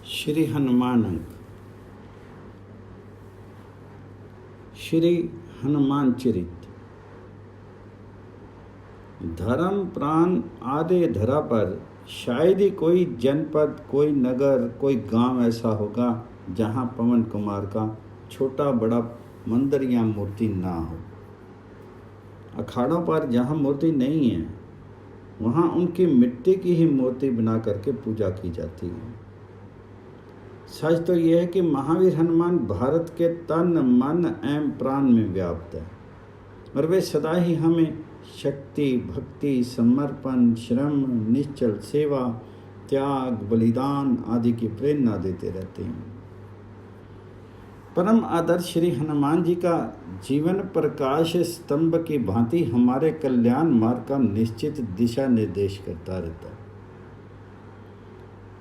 श्री हनुमान अंक। श्री हनुमान चरित। धर्म प्राण आदि धरा पर शायद ही कोई जनपद, कोई नगर, कोई गांव ऐसा होगा जहां पवन कुमार का छोटा बड़ा मंदिर या मूर्ति ना हो। अखाड़ों पर जहां मूर्ति नहीं है वहां उनकी मिट्टी की ही मूर्ति बना करके पूजा की जाती है। सच तो यह है कि महावीर हनुमान भारत के तन मन एवं प्राण में व्याप्त है और वे सदा ही हमें शक्ति, भक्ति, समर्पण, श्रम, निश्चल सेवा, त्याग, बलिदान आदि की प्रेरणा देते रहते हैं। परम आदर्श श्री हनुमान जी का जीवन प्रकाश स्तंभ की भांति हमारे कल्याण मार्ग का निश्चित दिशा निर्देश करता रहता है।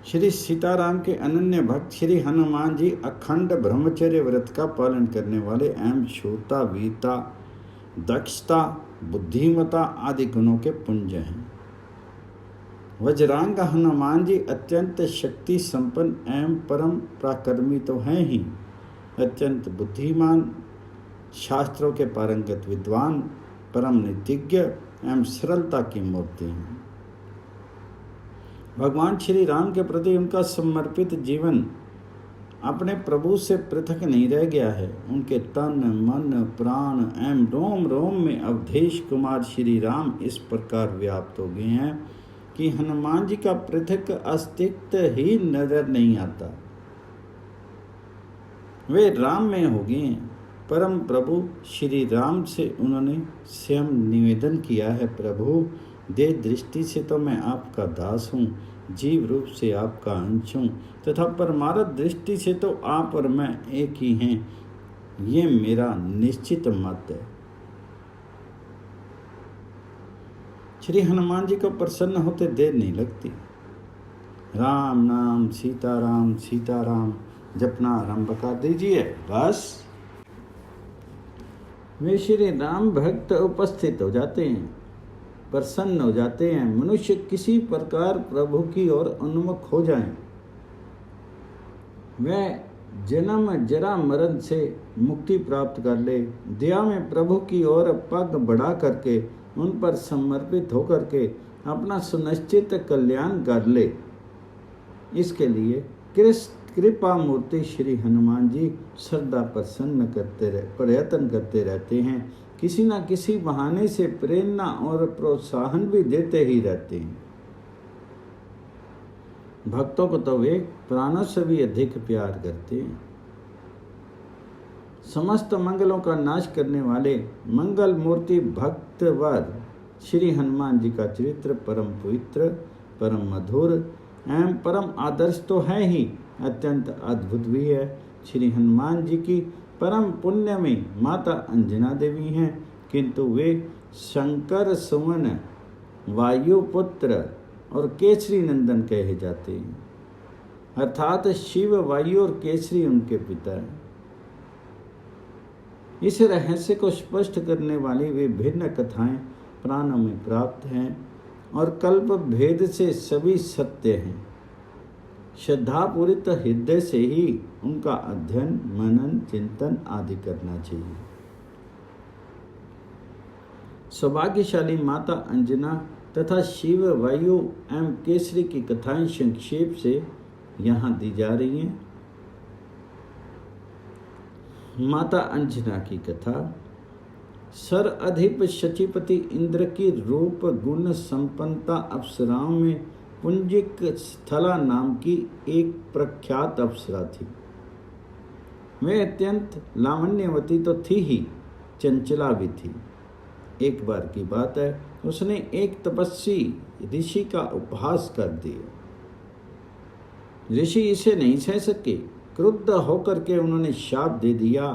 श्री सीताराम के अनन्य भक्त श्री हनुमान जी अखंड ब्रह्मचर्य व्रत का पालन करने वाले एवं शूरता, वीरता, दक्षता, बुद्धिमता आदि गुणों के पुंज हैं। वज्रांग हनुमान जी अत्यंत शक्ति संपन्न एवं परम पराक्रमी तो हैं ही, अत्यंत बुद्धिमान, शास्त्रों के पारंगत विद्वान, परम नीतिज्ञ एवं सरलता की मूर्ति हैं। भगवान श्री राम के प्रति उनका समर्पित जीवन अपने प्रभु से पृथक नहीं रह गया है। उनके तन मन प्राण एवं रोम रोम में अवधेश कुमार श्री राम इस प्रकार व्याप्त हो गए हैं कि हनुमान जी का पृथक अस्तित्व ही नजर नहीं आता। वे राम में हो गए हैं। परम प्रभु श्री राम से उन्होंने स्वयं निवेदन किया है, प्रभु देह दृष्टि से तो मैं आपका दास हूँ, जीव रूप से आपका अंश हूँ, तथा परमार्थ दृष्टि से तो आप और मैं एक ही हैं, ये मेरा निश्चित मत है। श्री हनुमान जी को प्रसन्न होते देर नहीं लगती। राम नाम सीताराम सीताराम जपना आरंभ कर दीजिए, बस वे श्री राम भक्त उपस्थित हो जाते हैं, प्रसन्न हो जाते हैं। मनुष्य किसी प्रकार प्रभु की ओर उन्मुख हो जाएं, वह जन्म जरा मरण से मुक्ति प्राप्त कर ले, दया में प्रभु की ओर पग बढ़ा करके उन पर समर्पित होकर के अपना सुनिश्चित कल्याण कर ले। इसके लिए कृपा मूर्ति श्री हनुमान जी सदा प्रसन्न प्रयत्न करते रहते हैं, किसी न किसी बहाने से प्रेरणा और प्रोत्साहन भी देते ही रहते हैं। भक्तों को तो वे प्राणों से भी अधिक प्यार करते हैं। समस्त मंगलों का नाश करने वाले मंगल मूर्ति भक्तवर श्री हनुमान जी का चरित्र परम पवित्र, परम मधुर एवं परम आदर्श तो है ही, अत्यंत अद्भुत भी है। श्री हनुमान जी की परम पुण्य में माता अंजना देवी हैं, किंतु वे शंकर सुमन, वायुपुत्र और केसरी नंदन कहे जाते हैं, अर्थात शिव, वायु और केसरी उनके पिता हैं। इस रहस्य को स्पष्ट करने वाली वे भिन्न कथाएं पुराणों में प्राप्त हैं और कल्प भेद से सभी सत्य हैं। श्रद्धापूरित हृदय से ही उनका अध्ययन, मनन, चिंतन आदि करना चाहिए। सौभाग्यशाली माता अंजना तथा शिव, वायु एवं केसरी की कथाएं संक्षेप से यहाँ दी जा रही हैं। माता अंजना की कथा। सर अधिप शचीपति इंद्र की रूप गुण संपन्नता अप्सराओं में पुंजिक स्थला नाम की एक प्रख्यात अप्सरा थी। वे अत्यंत लावण्यवती तो थी ही, चंचला भी थी। एक बार की बात है, उसने एक तपस्वी ऋषि का उपहास कर दिया। ऋषि इसे नहीं सह सके, क्रुद्ध होकर के उन्होंने शाप दे दिया,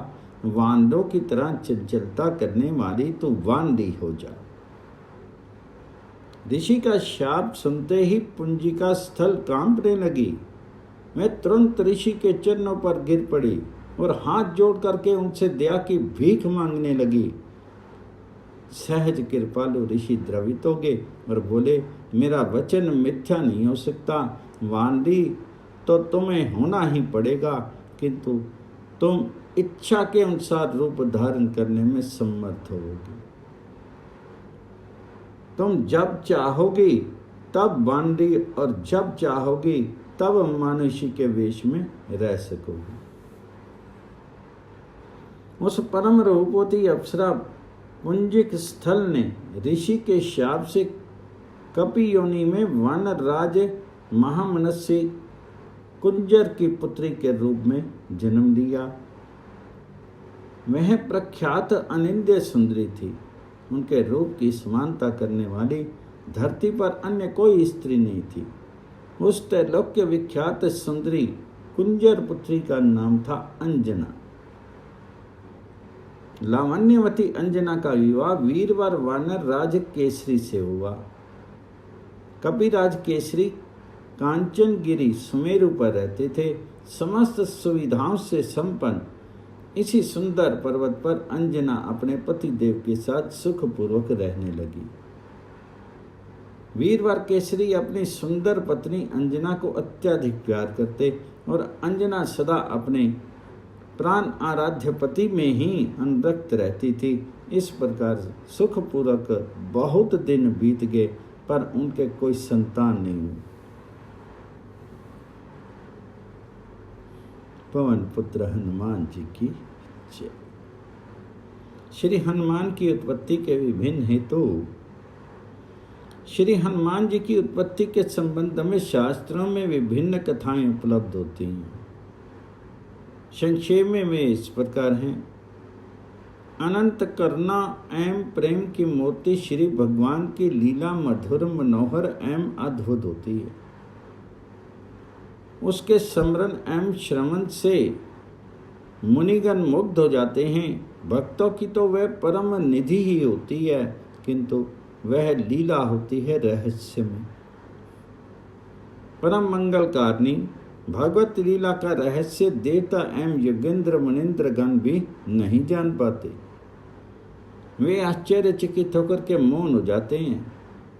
वानरों की तरह चंचलता करने वाली तू वानरी हो जा। ऋषि का शाप सुनते ही पुंजिका स्थल कांपने लगी। वह तुरंत ऋषि के चरणों पर गिर पड़ी और हाथ जोड़ करके उनसे दया की भीख मांगने लगी। सहज कृपालु ऋषि द्रवित हो गए और बोले, मेरा वचन मिथ्या नहीं हो सकता। वानरी तो तुम्हें होना ही पड़ेगा, किंतु तुम इच्छा के अनुसार रूप धारण करने में समर्थ होगी। तुम जब चाहोगी तब वानरी और जब चाहोगी तब मानुषी के वेश में रह सकोगी। उस परम रूपवती अप्सरा पुंजिक स्थल ने ऋषि के शाप से कपि योनि में वानर राज महामनस्य कुंजर की पुत्री के रूप में जन्म लिया। वह प्रख्यात अनिंद्य सुंदरी थी। उनके रूप की समानता करने वाली धरती पर अन्य कोई स्त्री नहीं थी। उस त्रैलोक्य विख्यात सुंदरी कुंजर पुत्री का नाम था अंजना। लावण्यवती अंजना का विवाह वीरवर वानर राज केसरी से हुआ। कपिराज केसरी कांचनगिरी सुमेरु पर रहते थे। समस्त सुविधाओं से संपन्न इसी सुंदर पर्वत पर अंजना अपने पति देव के साथ सुखपूर्वक रहने लगी। वीरवर केसरी अपनी सुंदर पत्नी अंजना को अत्यधिक प्यार करते और अंजना सदा अपने प्राण आराध्य पति में ही अनुरक्त रहती थी। इस प्रकार सुखपूर्वक बहुत दिन बीत गए, पर उनके कोई संतान नहीं हुई। पवन पुत्र हनुमान जी की जय। श्री हनुमान की उत्पत्ति के विभिन्न हेतु। श्री हनुमान जी की उत्पत्ति के संबंध में शास्त्रों में विभिन्न कथाएं उपलब्ध होती हैं। संक्षेप में वे इस प्रकार हैं। अनंत करुणा एवं प्रेम की मूर्ति श्री भगवान की लीला मधुर मनोहर एवं अद्भुत होती है। उसके स्मरण एवं श्रवण से मुनिगण मुग्ध हो जाते हैं। भक्तों की तो वह परम निधि ही होती है, किंतु वह लीला होती है रहस्य में। परम मंगलकारिणी भगवत लीला का रहस्य देवता एवं योगेंद्र मुनिंद्र गण भी नहीं जान पाते। वे आश्चर्यचकित होकर के मौन हो जाते हैं।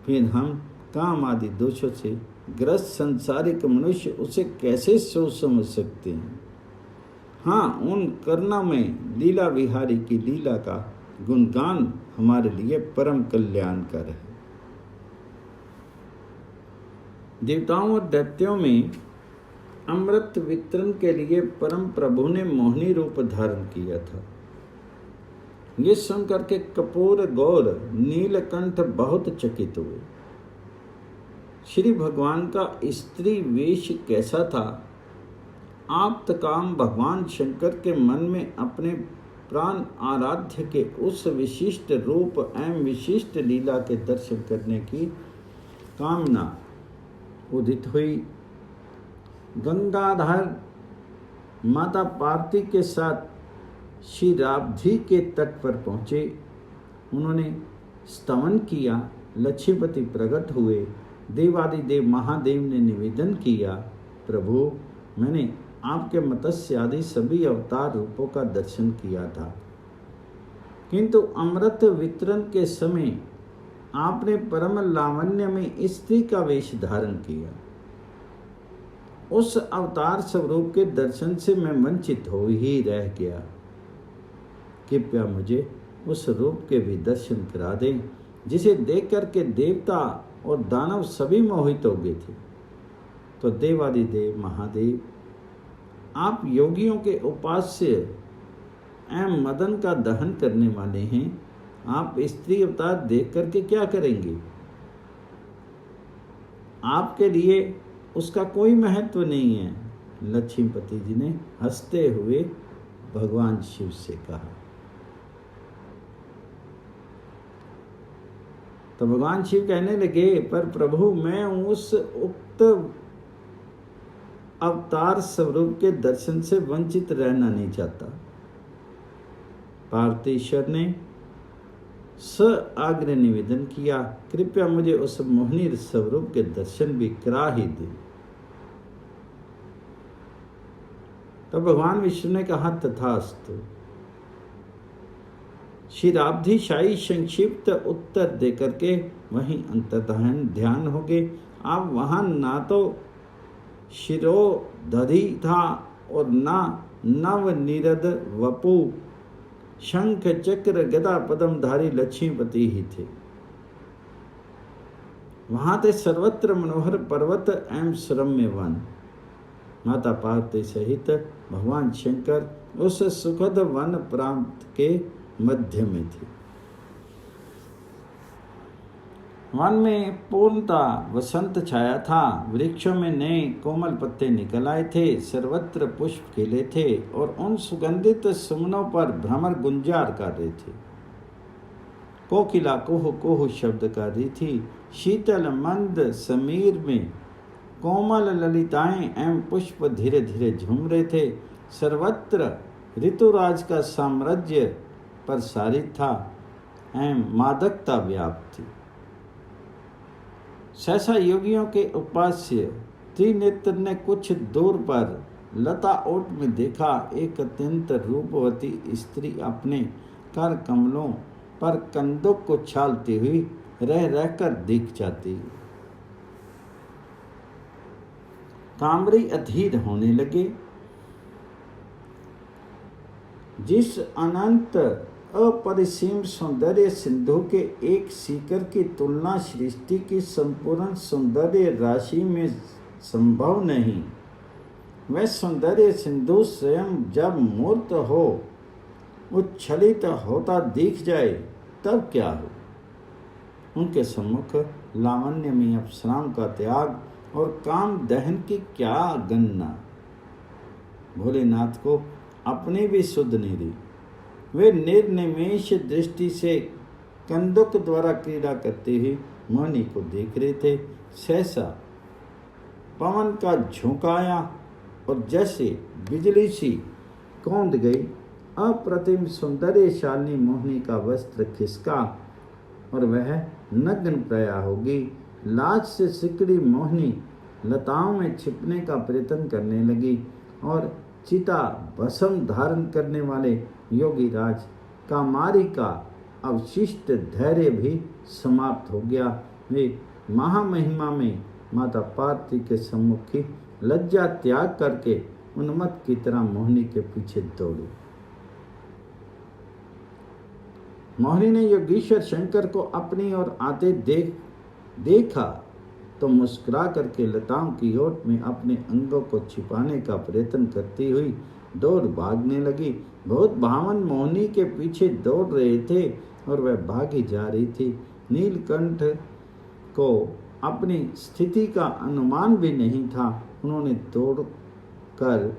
फिर हम काम आदि दोषों से ग्रस्त संसारिक मनुष्य उसे कैसे सोच समझ सकते हैं। हाँ, उन करुणा में लीला विहारी की लीला का गुणगान हमारे लिए परम कल्याणकर है। देवताओं और दैत्यों में अमृत वितरण के लिए परम प्रभु ने मोहिनी रूप धारण किया था। ये सुनकर के कपूर गौर नीलकंठ बहुत चकित हुए। श्री भगवान का स्त्री वेश कैसा था? आप्त काम भगवान शंकर के मन में अपने प्राण आराध्य के उस विशिष्ट रूप एवं विशिष्ट लीला के दर्शन करने की कामना उदित हुई। गंगाधर माता पार्वती के साथ क्षीराब्धि के तट पर पहुँचे। उन्होंने स्तवन किया। लक्ष्मीपति प्रकट हुए। देवादिदेव महादेव ने निवेदन किया, प्रभु मैंने आपके मत्स्य आदि सभी अवतार रूपों का दर्शन किया था, किंतु अमृत वितरण के समय आपने परम लावण्य में स्त्री का वेश धारण किया। उस अवतार स्वरूप के दर्शन से मैं वंचित हो ही रह गया। कृपया मुझे उस रूप के भी दर्शन करा दें, जिसे देख करके देवता और दानव सभी मोहित हो गए थे। तो देवादिदेव महादेव, आप योगियों के उपास्य एवं मदन का दहन करने वाले हैं। आप स्त्री अवतार देख करके क्या करेंगे? आपके लिए उसका कोई महत्व नहीं है। लक्ष्मीपति जी ने हंसते हुए भगवान शिव से कहा। तो भगवान शिव कहने लगे, पर प्रभु मैं उस उक्त अवतार स्वरूप के दर्शन से वंचित रहना नहीं चाहता। पार्वतीश्वर ने आग्रह निवेदन किया, कृपया मुझे उस मोहिनी स्वरूप के दर्शन भी करा ही दे। तो भगवान विष्णु ने कहा, तथास्तु। क्षीराब्धि शाही संक्षिप्त उत्तर देकर के वहीं अंतर्ध्यान ध्यान हो गए। आप वहां ना तो शिरोधरी था और ना नव निरद वपु शंख चक्र गदा पद्मधारी लक्ष्मीपति ही थे। वहां थे सर्वत्र मनोहर पर्वत एवं श्रम्य वन। माता पार्वती सहित भगवान शंकर उस सुखद वन प्रांत के मध्य में थे। वन में पूर्णतः वसंत छाया था। वृक्षों में नए कोमल पत्ते निकल आए थे। सर्वत्र पुष्प खिले थे और उन सुगंधित सुमनों पर भ्रमर गुंजार कर रहे थे। कोकिला कोह कोह शब्द कर रही थी। शीतल मंद समीर में कोमल ललिताएं एवं पुष्प धीरे धीरे झूम रहे थे। सर्वत्र ऋतुराज का साम्राज्य प्रसारित था एवं मादकता व्याप्त थी। सहसा योगियों के उपास्य त्रिनेत्र ने कुछ दूर पर लता ओट में देखा एक अत्यंत रूपवती स्त्री अपने कर कमलों पर कंदुक को छालती हुई रह रहकर दिख जाती। कामरी अधीर होने लगे। जिस अनंत अपरिसीम सौंदर्य सिंधु के एक सीकर की तुलना सृष्टि की संपूर्ण सौंदर्य राशि में संभव नहीं, वह सौंदर्य सिंधु स्वयं जब मूर्त हो उच्छलित होता दिख जाए तब क्या हो। उनके सम्मुख लावण्य में अप्सराओं का त्याग और काम दहन की क्या गणना। भोलेनाथ को अपनी भी सुध नहीं रही। वे निर्निमेष दृष्टि से कंदुक द्वारा क्रीड़ा करते हुए मोहिनी को देख रहे थे। सहसा पवन का झोंकाया और जैसे बिजली सी कौंध गई। अप्रतिम सौंदर्यशालिनी मोहिनी का वस्त्र खिसका और वह नग्न प्राया होगी। लाज से सिकड़ी मोहिनी लताओं में छिपने का प्रयत्न करने लगी और चिता भस्म धारण करने वाले योगी राज कामारी का अवशिष्ट धैर्य भी समाप्त हो गया। वे महामहिमा में माता पार्वती के सम्मुख ही लज्जा त्याग करके उन्मत्त की तरह मोहिनी के पीछे दौड़ी। मोहिनी ने योगीश्वर शंकर को अपनी ओर आते देखा तो मुस्कुरा करके लताओं की ओट में अपने अंगों को छिपाने का प्रयत्न करती हुई दौड़ भागने लगी। बहुत भावन मोहिनी के पीछे दौड़ रहे थे और वह भागी जा रही थी। नीलकंठ को अपनी स्थिति का अनुमान भी नहीं था। उन्होंने दौड़ कर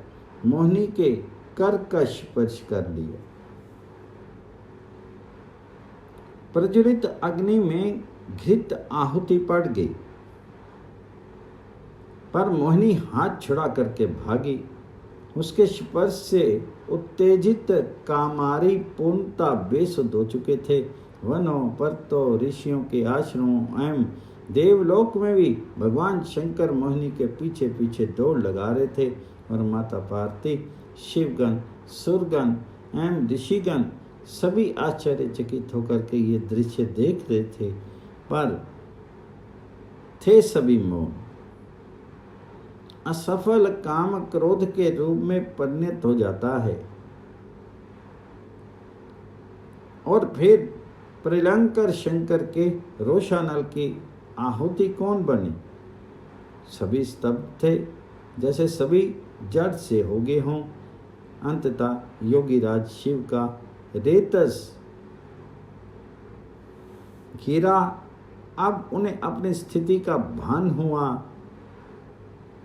मोहिनी के कर्कश स्पर्श कर लिया। प्रज्वलित अग्नि में घृत आहुति पड़ गई, पर मोहिनी हाथ छुड़ा करके भागी। उसके स्पर्श से उत्तेजित कामारी पूर्णता बेसुध हो चुके थे। वनों पर्वतों ऋषियों के आश्रमों एवं देवलोक में भी भगवान शंकर मोहिनी के पीछे पीछे दौड़ लगा रहे थे और माता पार्वती, शिवगण, सुरगण एवं ऋषिगण सभी आश्चर्यचकित होकर के ये दृश्य देख रहे थे, पर थे सभी मौन। असफल काम क्रोध के रूप में परिणत हो जाता है और फिर प्रलंकर शंकर के रोषानल की आहुति कौन बने। सभी स्तब्ध थे, जैसे सभी जड़ से हो गए हों। अंततः योगीराज शिव का रेतस घिरा। अब उन्हें अपनी स्थिति का भान हुआ।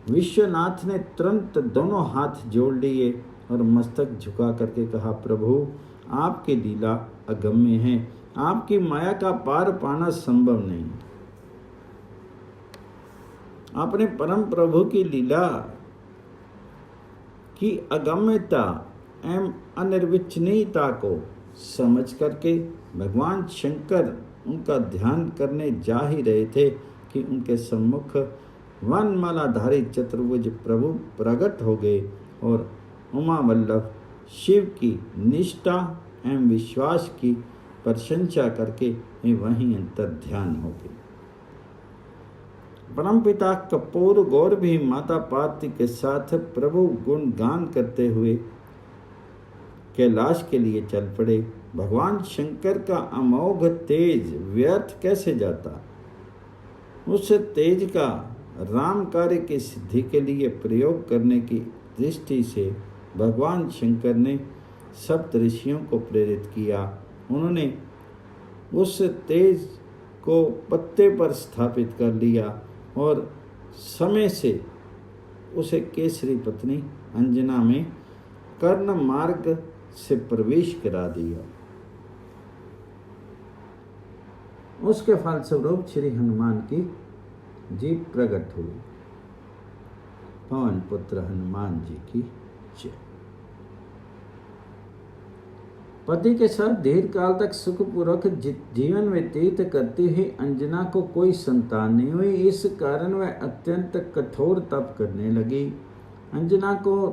विश्वनाथ ने तुरंत दोनों हाथ जोड़ लिए और मस्तक झुका करके कहा, प्रभु आपकी लीला अगम्य है, आपकी माया का पार पाना संभव नहीं। अपने परम प्रभु की लीला की अगम्यता एवं अनिर्वचनीयता को समझ करके भगवान शंकर उनका ध्यान करने जा ही रहे थे कि उनके सम्मुख वनमालाधारी चतुर्भुज प्रभु प्रकट हो गए और उमा वल्लभ शिव की निष्ठा एवं विश्वास की प्रशंसा करके वहीं अंतर ध्यान हो गए। परमपिता कपूर गौर भी माता पार्वती के साथ प्रभु गुणगान करते हुए कैलाश के लिए चल पड़े। भगवान शंकर का अमोघ तेज व्यर्थ कैसे जाता। उस तेज का राम कार्य की सिद्धि के लिए प्रयोग करने की दृष्टि से भगवान शंकर ने सप्त ऋषियों को प्रेरित किया। उन्होंने उस तेज को पत्ते पर स्थापित कर लिया और समय से उसे केसरी पत्नी अंजना में कर्ण मार्ग से प्रवेश करा दिया। उसके फलस्वरूप श्री हनुमान की जीत प्रकट हुई। पवन पुत्र हनुमान जी की जय। पति के साथ दीर्घ काल तक सुखपूर्वक जीवन व्यतीत करती हुई अंजना को कोई संतान नहीं हुई। इस कारण वह अत्यंत कठोर तप करने लगी। अंजना को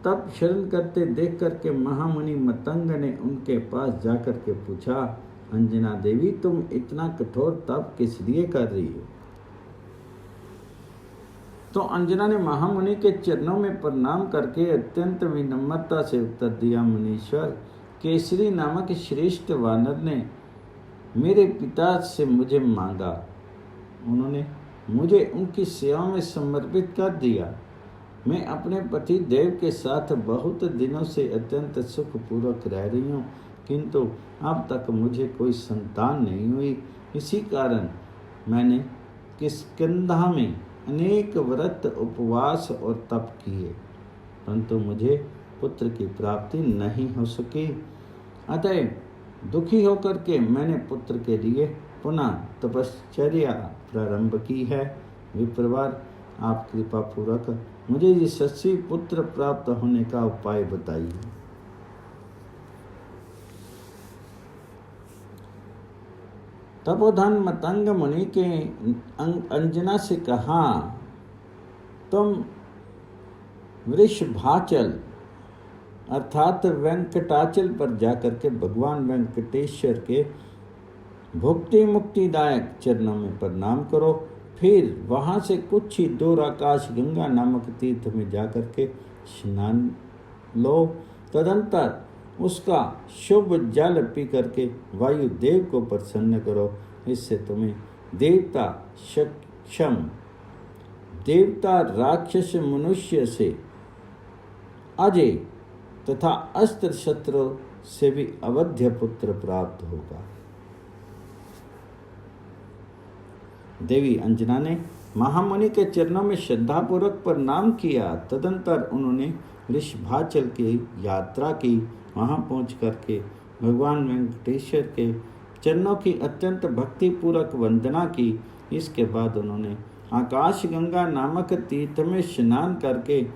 तप शरण करते देख करके महामुनि मतंग ने उनके पास जाकर के पूछा, अंजना देवी तुम इतना कठोर तप किस लिए कर रही हो। तो अंजना ने महामुनि के चरणों में प्रणाम करके अत्यंत विनम्रता से उत्तर दिया, मुनीश्वर, केसरी नामक श्रेष्ठ वानर ने मेरे पिता से मुझे मांगा। उन्होंने मुझे उनकी सेवा में समर्पित कर दिया। मैं अपने पति देव के साथ बहुत दिनों से अत्यंत सुखपूर्वक रह रही हूँ, किंतु अब तक मुझे कोई संतान नहीं हुई। इसी कारण मैंने किष्किंधा में अनेक व्रत उपवास और तप किए, परंतु मुझे पुत्र की प्राप्ति नहीं हो सकी। अतः दुखी होकर के मैंने पुत्र के लिए पुनः तपश्चर्या प्रारंभ की है। विप्रवर, आप कृपा पूर्वक मुझे यशस्वी पुत्र प्राप्त होने का उपाय बताइए। तपोधन मतंग मुनि के अंजना से कहा, तुम वृषभाचल अर्थात वेंकटाचल पर जाकर के भगवान वेंकटेश्वर के भुक्ति मुक्तिदायक चरणों में प्रणाम करो। फिर वहाँ से कुछ ही दूर आकाश गंगा नामक तीर्थ में जाकर के स्नान लो। तदंतर उसका शुभ जल पी करके वायुदेव को प्रसन्न करो। इससे तुम्हें देवता सक्षम देवता राक्षस मनुष्य से अजय तथा अस्त्र शत्रु से भी अवध्य पुत्र प्राप्त होगा। देवी अंजना ने महामुनि के चरणों में श्रद्धापूर्वक प्रणाम किया। तदंतर उन्होंने वृषभाचल की यात्रा की। वहां पहुंच करके भगवान वेंकटेश्वर के चरणों की अत्यंत भक्तिपूर्वक वंदना की। इसके बाद उन्होंने आकाश गंगा नामक तीर्थ में स्नान करके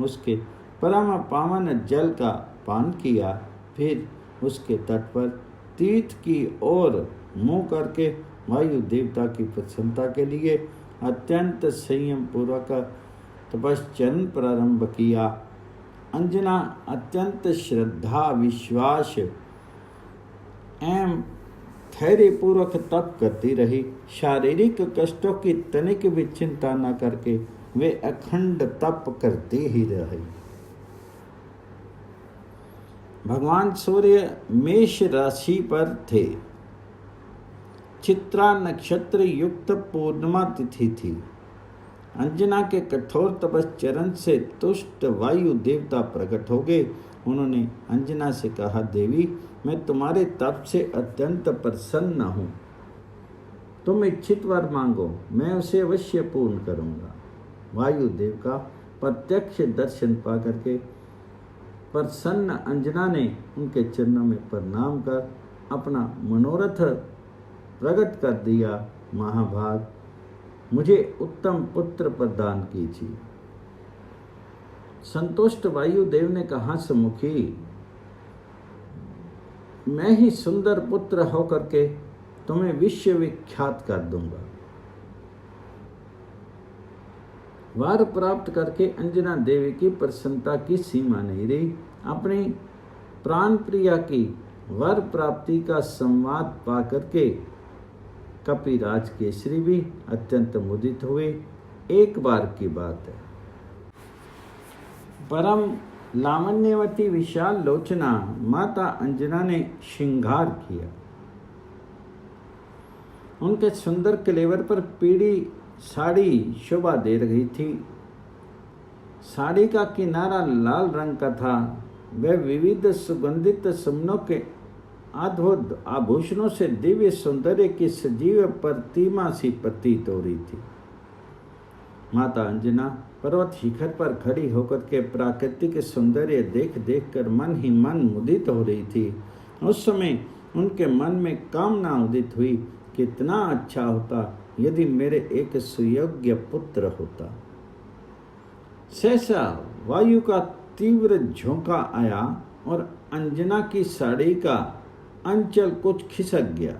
उसके परम पावन जल का पान किया। फिर उसके तट पर तीर्थ की ओर मुँह करके वायु देवता की प्रसन्नता के लिए अत्यंत संयम पूर्वक तपश्चर्या प्रारंभ किया। अंजना अत्यंत श्रद्धा विश्वास एवं धैर्य पूर्वक तप करती रही। शारीरिक कष्टों की तनिक भी चिंता न करके वे अखंड तप करते ही रहे। भगवान सूर्य मेष राशि पर थे। चित्रा नक्षत्र युक्त पूर्णिमा तिथि थी। अंजना के कठोर तपश्चरण से तुष्ट वायु देवता प्रकट हो गए। उन्होंने अंजना से कहा, देवी मैं तुम्हारे तप से अत्यंत प्रसन्न हूँ। तुम इच्छित वर मांगो, मैं उसे अवश्य पूर्ण करूँगा। वायुदेव का प्रत्यक्ष दर्शन पा करके प्रसन्न अंजना ने उनके चरणों में प्रणाम कर अपना मनोरथ प्रकट कर दिया। महाभाग, मुझे उत्तम पुत्र प्रदान कीजिए। संतुष्ट वायुदेव ने कहा, सम्मुखी मैं ही सुंदर पुत्र होकर के तुम्हें विश्व विख्यात कर दूंगा। वर प्राप्त करके अंजना देवी की प्रसन्नता की सीमा नहीं रही। अपनी प्राण प्रिया की वर प्राप्ति का संवाद पा करके कपिराज केसरी भी अत्यंत मुदित हुए। एक बार की बात है, परम लावण्यवती विशाल लोचना माता अंजना ने श्रृंगार किया। उनके सुंदर कलेवर पर पीली साड़ी शोभा दे रही थी। साड़ी का किनारा लाल रंग का था। वह विविध सुगंधित सुमनों के अद्भुत आभूषणों से दिव्य सौंदर्य की सजीव प्रतिमा सी प्रतीत हो रही थी। माता अंजना पर्वत शिखर पर खड़ी होकर के प्राकृतिक सौंदर्य देख देख कर मन ही मन मुदित हो रही थी। उस समय उनके मन में कामना उदित हुई, कितना अच्छा होता यदि मेरे एक सुयोग्य पुत्र होता। सहसा वायु का तीव्र झोंका आया और अंजना की साड़ी का अंचल कुछ खिसक गया।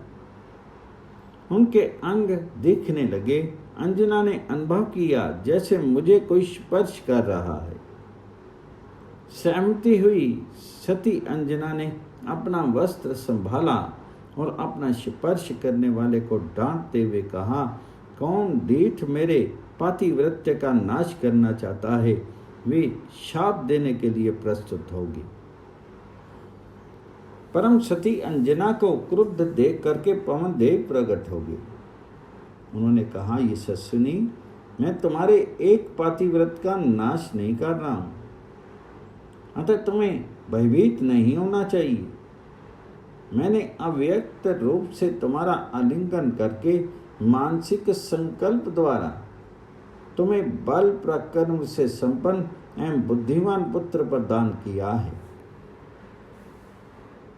उनके अंग दिखने लगे। अंजना ने अनुभव किया जैसे मुझे कोई स्पर्श कर रहा है। सहमति हुई सती अंजना ने अपना वस्त्र संभाला और अपना स्पर्श करने वाले को डांटते हुए कहा, कौन ढीठ मेरे पातिव्रत्य का नाश करना चाहता है, वे शाप देने के लिए प्रस्तुत होगी। परम सती अंजना को क्रुद्ध देख करके पवन देव प्रकट हो गए। उन्होंने कहा, ये ससुनी, मैं तुम्हारे एक पातिव्रत का नाश नहीं कर रहा हूं, अतः तुम्हें भयभीत नहीं होना चाहिए। मैंने अव्यक्त रूप से तुम्हारा आलिंगन करके मानसिक संकल्प द्वारा तुम्हें बल पराक्रम से संपन्न एवं बुद्धिमान पुत्र प्रदान किया है।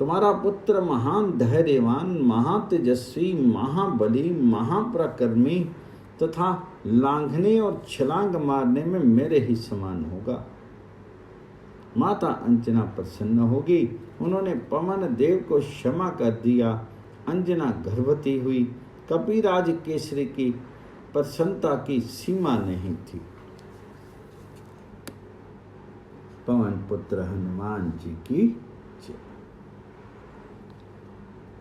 तुम्हारा पुत्र महान धैर्यवान, महातेजस्वी, महाबली, महापराक्रमी तथा लांघने और छलांग मारने में मेरे ही समान होगा। माता अंजना प्रसन्न होगी। उन्होंने पवन देव को क्षमा कर दिया। अंजना गर्भवती हुई। कपिराज केसरी की प्रसन्नता की सीमा नहीं थी। पवन पुत्र हनुमान जी की जय।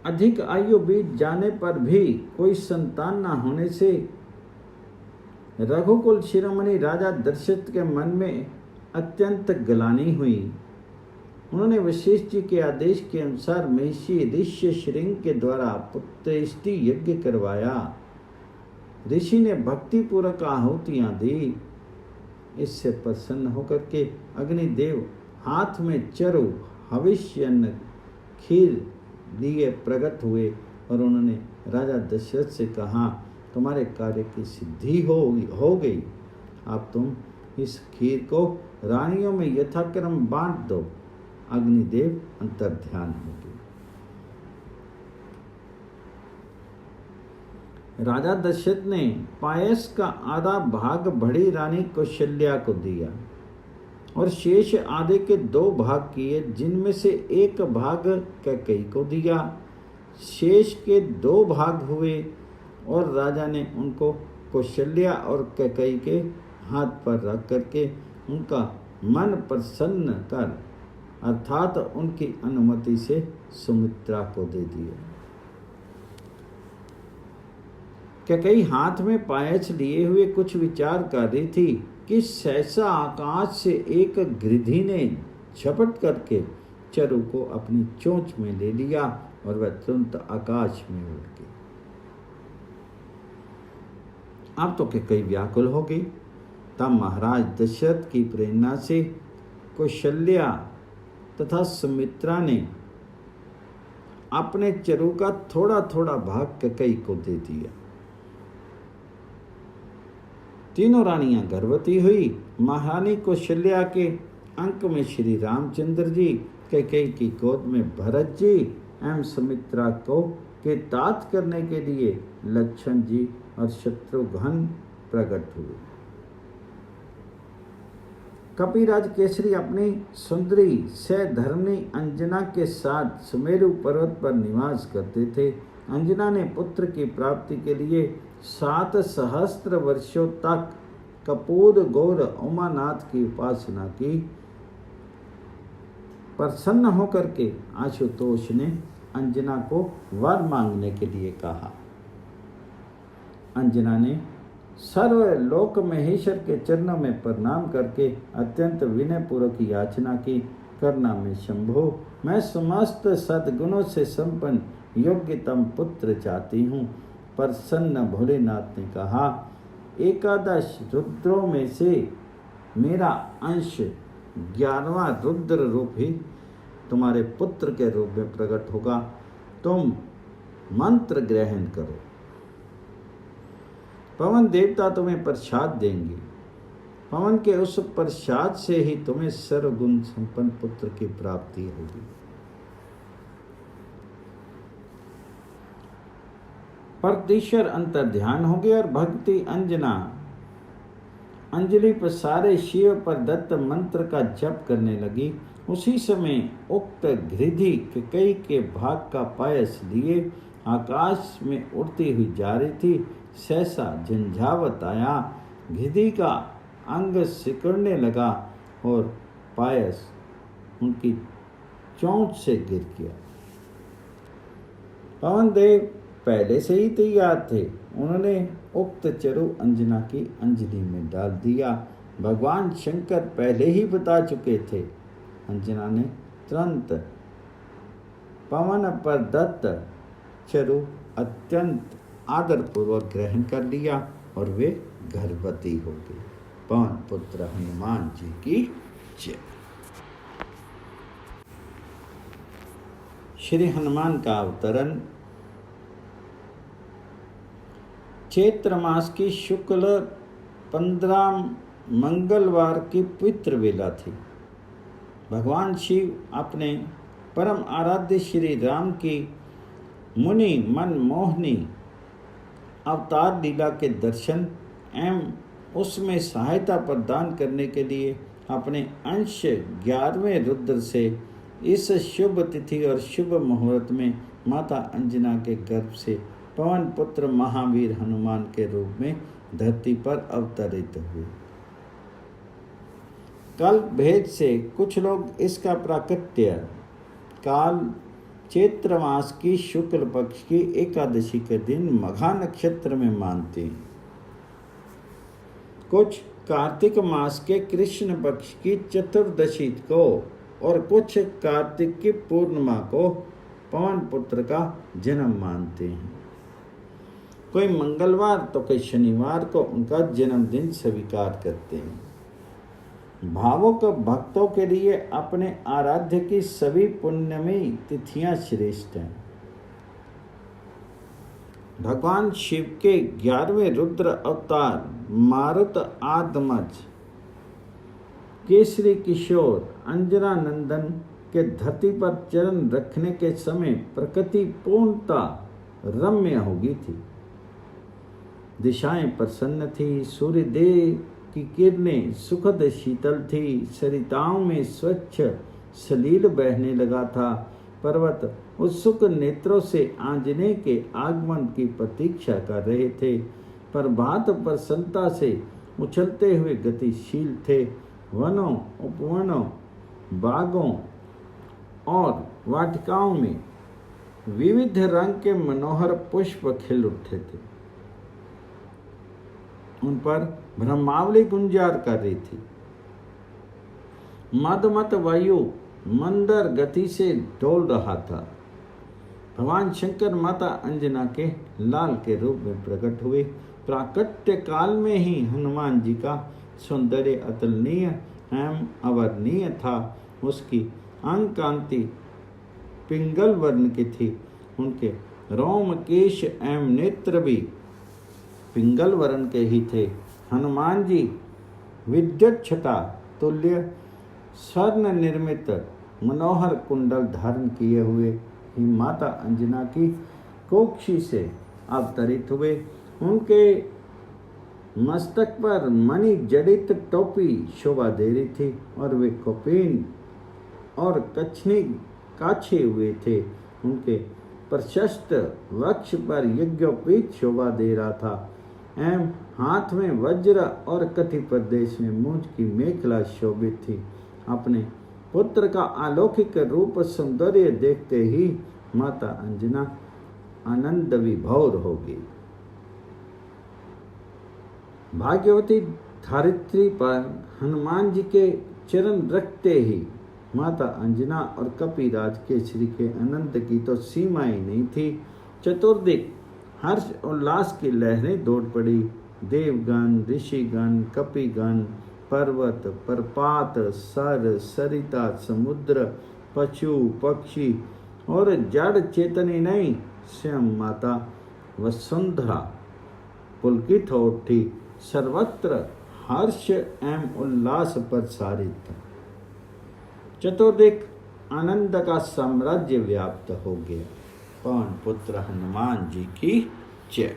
अधिक आयु बीत जाने पर भी कोई संतान न होने से रघुकुल शिरोमणि राजा दशरथ के मन में अत्यंत ग्लानि हुई। उन्होंने वशिष्ठ जी के आदेश के अनुसार महिषी ऋष्य श्रृंग के द्वारा पुत्रेष्टि यज्ञ करवाया। ऋषि ने भक्ति पूर्वक आहुतियां दी। इससे प्रसन्न होकर के अग्निदेव हाथ में चरु हविष्य खीर लिए प्रकट हुए और उन्होंने राजा दशरथ से कहा, तुम्हारे कार्य की सिद्धि हो गई। अब तुम इस खीर को रानियों में यथाक्रम बांट दो। अग्निदेव अंतर्ध्यान हो गए। राजा दशरथ ने पायस का आधा भाग बड़ी रानी कौशल्या को दिया और शेष आधे के 2 भाग किए, जिनमें से एक भाग कैकेयी को दिया। शेष के 2 भाग हुए और राजा ने उनको कौशल्या और कैकेयी के हाथ पर रख करके उनका मन प्रसन्न कर अर्थात उनकी अनुमति से सुमित्रा को दे दिया। कैकेयी हाथ में पायस लिए हुए कुछ विचार कर रही थी कि सहसा आकाश से एक गिरधी ने झपट करके चरु को अपनी चोंच में ले लिया और वह तुरंत आकाश में उड़ गई। अब तो कैकेयी व्याकुल हो गई। तब महाराज दशरथ की प्रेरणा से कौशल्या तथा सुमित्रा ने अपने चरु का थोड़ा थोड़ा भाग कैकेयी को दे दिया। तीनों रानियां गर्भवती हुई। महारानी कौशल्या के अंक में श्री रामचंद्र जी, कैकेयी की गोद में भरत जी एवं सुमित्रा को के तात करने के लिए लक्ष्मण जी और शत्रुघ्न प्रकट हुए। कपिराज केसरी अपनी सुंदरी सहधर्मिणी अंजना के साथ सुमेरु पर्वत पर निवास करते थे। अंजना ने पुत्र की प्राप्ति के लिए 7 सहस्त्र वर्षों तक कपूर गौर उमानाथ की उपासना की। प्रसन्न होकर के आशुतोष ने अंजना को वर मांगने के लिए कहा। अंजना ने सर्वलोक महेश्वर के चरणों में प्रणाम करके अत्यंत विनयपूर्वक याचना की। करना में शंभो, मैं समस्त सद्गुणों से संपन्न योग्यतम पुत्र चाहती हूँ। प्रसन्न भोलेनाथ ने कहा, एकादश रुद्रों में से मेरा अंश 11वां रुद्र रूप ही तुम्हारे पुत्र के रूप में प्रकट होगा। तुम मंत्र ग्रहण करो, पवन देवता तुम्हें प्रसाद देंगे। पवन के उस प्रसाद से ही तुम्हें सर्वगुण संपन्न पुत्र की प्राप्ति होगी। परमेश्वर अंतर ध्यान हो गया और भक्ति अंजलि पसारे शिव पर दत्त मंत्र का जप करने लगी। उसी समय उक्त घृधि कई के भाग का पायस लिए आकाश में उड़ती हुई जा रही थी। सहसा झंझावत आया, घृधि का अंग सिकुड़ने लगा और पायस उनकी चोंच से गिर गया। पवन देव पहले से ही तैयार थे। उन्होंने उक्त चरु अंजना की अंजलि में डाल दिया। भगवान शंकर पहले ही बता चुके थे। अंजना ने तुरंत पवन पर दत्त चरु अत्यंत आदरपूर्वक ग्रहण कर लिया और वे गर्भवती हो गई। पवन पुत्र हनुमान जी की जय। श्री हनुमान का अवतरण। चैत्र मास की शुक्ल 15 मंगलवार की पवित्र वेला थी। भगवान शिव अपने परम आराध्य श्री राम की मुनि मनमोहनी अवतार लीला के दर्शन एवं उसमें सहायता प्रदान करने के लिए अपने अंश 11वें रुद्र से इस शुभ तिथि और शुभ मुहूर्त में माता अंजना के गर्भ से पवन पुत्र महावीर हनुमान के रूप में धरती पर अवतरित हुए। कल भेद से कुछ लोग इसका प्राकट्य काल चैत्र मास की शुक्ल पक्ष की एकादशी के दिन मघा नक्षत्र में मानते हैं। कुछ कार्तिक मास के कृष्ण पक्ष की चतुर्दशी को और कुछ कार्तिक की पूर्णिमा को पवन पुत्र का जन्म मानते हैं। कोई मंगलवार तो कोई शनिवार को उनका जन्मदिन स्वीकार करते हैं। भावुक भक्तों के लिए अपने आराध्य की सभी पुण्यमयी तिथियां श्रेष्ठ हैं। भगवान शिव के 11वें रुद्र अवतार मारुत आदमज केसरी किशोर अंजना नंदन के धरती पर चरण रखने के समय प्रकृति पूर्णता रम्य हो गई थी। दिशाएं प्रसन्न थी, सूर्य देव की किरणें सुखद शीतल थी, सरिताओं में स्वच्छ सलील बहने लगा था। पर्वत उत्सुक नेत्रों से आंजनेय के आगमन की प्रतीक्षा कर रहे थे। प्रभात प्रसन्नता से उछलते हुए गतिशील थे। वनों, उपवनों, बागों और वाटिकाओं में विविध रंग के मनोहर पुष्प खिल उठे थे। उन पर ब्रह्मावली गुंजार कर रही थी। मदमत वायु मंदर गति से डोल रहा था। भगवान शंकर माता अंजना के लाल के रूप में प्रकट हुए। प्राकट्य काल में ही हनुमान जी का सौंदर्य अतुलनीय एवं अवर्णनीय था। उसकी अंग कांति पिंगल वर्ण की थी। उनके रोम, केश एवं नेत्र भी पिंगल वर्ण के ही थे। हनुमान जी विद्युत छटा तुल्य स्वर्ण निर्मित मनोहर कुंडल धारण किए हुए ही माता अंजना की कोक्षी से अवतरित हुए। उनके मस्तक पर मणि जड़ित टोपी शोभा दे रही थी और वे कौपीन और कछनी काछे हुए थे। उनके प्रशस्त वक्ष पर यज्ञोपीत शोभा दे रहा था एवं हाथ में वज्र और कटि प्रदेश में मूंज की मेखला शोभित थी। अपने पुत्र का अलौकिक रूप सौंदर्य देखते ही माता अंजना आनंद विभोर हो गई। भाग्यवती धारित्री पर हनुमान जी के चरण रखते ही माता अंजना और कपिराज केसरी के आनंद की तो सीमा ही नहीं थी। चतुर्दिक हर्ष उल्लास की लहरें दौड़ पड़ी। देवगण, ऋषिगण, कपिगण, पर्वत, पर्पात, सर, सरिता, समुद्र, पशु, पक्षी और जड़ चेतनी नहीं, स्वयं माता वसुंधरा पुलकित हो उठी। सर्वत्र हर्ष एवं उल्लास प्रसारित था। चतुर्दिक आनंद का साम्राज्य व्याप्त हो गया। पवन पुत्र हनुमान जी की जय।